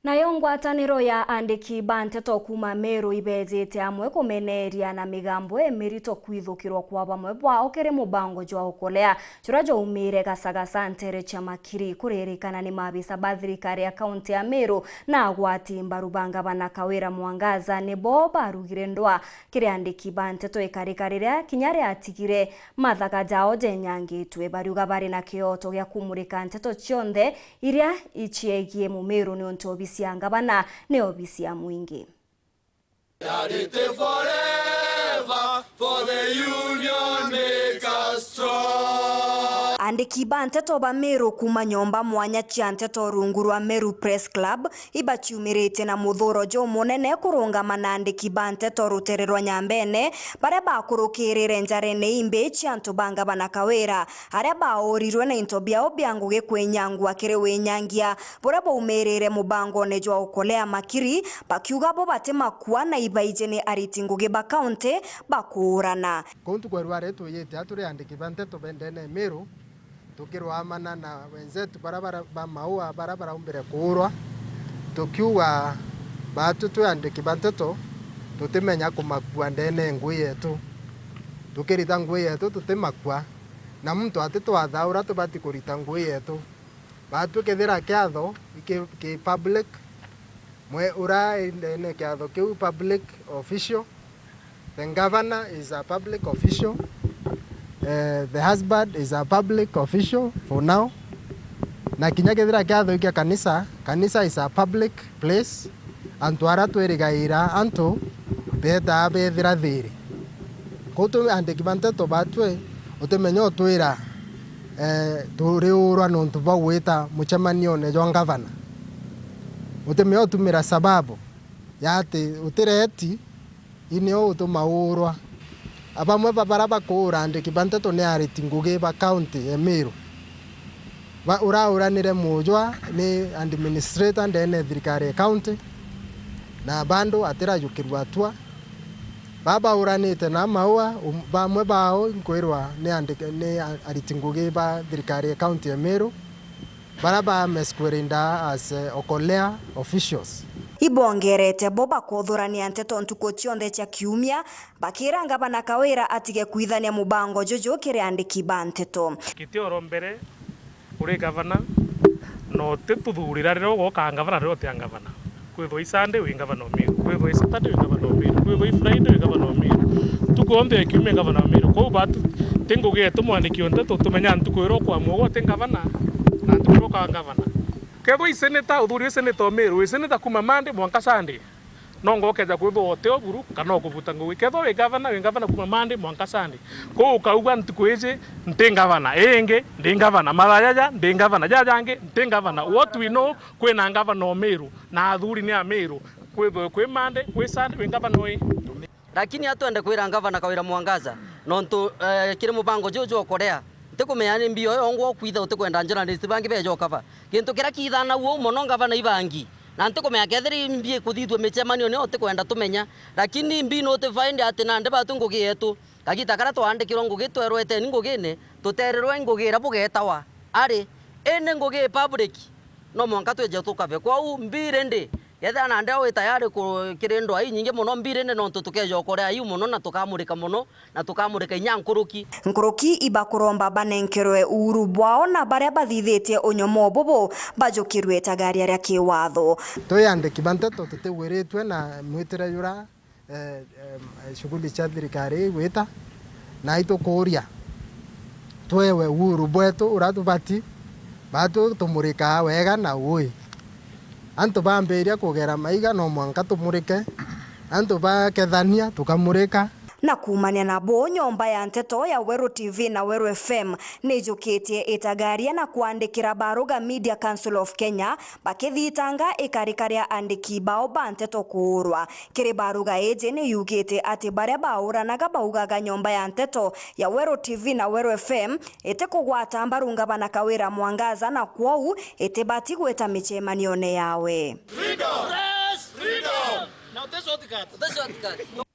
Nayo ngwataniro ya andiki ba nteto kuma Meru ibejete amwe kumeneria na migambo emirito kwithukirwa kwa bamwe bwao kiri mubango jwa ukolea churajo umire gasagasa ntere cha makiri kuririkana ni mabisa ba thirikari ya kaunti ya Meru na agwati mbarubanga bana Kawira Mwangaza nebo barugire ndwa kiri andiki ba nteto ikarikarire kinyare atigire mathaka jao jenyangitwe baruga bari na kioto gya kumurika nteto chionde iria ichiegie mu Meru ni ontobisi ya ngabana ne obisi ya mwingi. Andiki ba nteto ba Meru kuma nyomba mwanya chia nteto rungu rwa Meru Press Club ibachiumirite na muthuro jo munene kurungama na andiki ba nteto rutererwa Nyambene bare bakurukirire njarene imbe chia ntubanga bana Kawira haria baorirwe na into biao byangu gikwenyangwa kiri wenyangia bore baumerere mubango ne jwa ukolea makiri bakiuga bo batema kwa na ibaijene aritinguge ba county bakurana kontu kwa rware to yete aturi andiki ba nteto bendene Meru tukirwa amana na wenzetu barabara ba maua barabara umbere kurwa tukiuga batu tuyandiki ba nteto tutimenya kumakua ndene ngui yetu tukirita ngui yetu tutimakua na mtu atito athaura tubati kurita ngui yetu batu kethira kiatho ki public mwe ura ndene kiatho ki public official. The governor is a public official. The husband is a public official for now. Na kinya kethira kiatho kia kanisa is a public place. Antu ara twerigaira antu beta bethira thiri. Kutu andiki ba nteto batwe utemenyo twira turi urwa nontu bagwita muchemanio ne jwa gavana. Utemenyo tumira sababu yati utireti inio utumaurwa abamwe babara bakura andiki ba nteto ne aritinguge ba county ya Meru ba uranire mujwa ni administrator ndene thirikari county na bando atira yukirwa twa baba uranite na maua bamwe bao nkwirwa ne andiki ne aritinguge ba thirikari county ya Meru baraba meskwerinda as okolea officials. Ibongerete boba kuthurania nteto ntuko chionde cha kiumia bakira ngabana Kawira atige kuithania mubango jojo kiri andiki ba nteto kitioro mbere uri gavana no tetuthurira rero goka ngavana rero te ngavana kwitho isande wi ngavana Meru kwitho isatade wi ngavana Meru kwitho Friday wi ngavana Meru tukonde kiumia ngavana Meru ko batu tengoge tumwandiki nteto tumenya ntuko kwa mwogo te ngavana na ntuko ka ngavana ketho iseneta uthuri seneta Meru seneta kuma Mande mwanka Sande nongo keja kwitho ote oburu kana okubuta ngui ketho we governor kuma Mande mwanka Sande ko ukauga ntukwije nte governor enge ndi governor malayaja ndi governor jajange nte governor what we know kwena governor Meru na athuri ni a Meru kwitho kwi Mande kwi Sande we governor we lakini atwende kwira governor Kawira Mwangaza nontu kiri mubango jojo okorea tekumeyani mbio yo ngo kwitha utekwenda journalist bangi bejo kava kintu kira kithana wo mono ngavana ibangi na ntekumenya kethiri mbie kuthithwe michemanio ne utekwenda tumenya lakini mbi no te find ati na nde batu ngugi yetu kagita kara twandikirwo ngugi twerwete ni ngugine tutererwe ngugira bugetawa ari ene ngugi public no mwanka tweje tukave kwa u mbire ndi yetha na ndewe tayari kukirendo ai nyinge muno mbirene no tutukejo korea yu muno na tukamurika muno na tukamurika nyankuruki ibakuromba banenkerwe uru bwao na bare bathithitie onyomo bobo bajukirwe tagari aria kiwatho tuyandiki ba nteto tutewiritwe na mwitire yura shughuli cha thirikari wita na itukuria twewe uru bwetu uratubati batu tumurika wega na ui antu bamberia kugera maiga no mwanka tumurike antu bakethania tukamurika na kumania na bo nyomba ya nteto ya Weru TV na Weru FM nijukitie itagaria na kuandikira Baruga Media Council of Kenya bakithitanga ikarikaria andiki bao ba nteto kuurwa kiri Baruga eje ni yugite ati bare bauranaga baugaga nyomba ya nteto ya Weru TV na Weru FM ete kugwata mbarunga bana Kawira Mwangaza na kwou ete bati gweta michemanio ne yawe freedom. Yes, freedom. Now that's what the cat.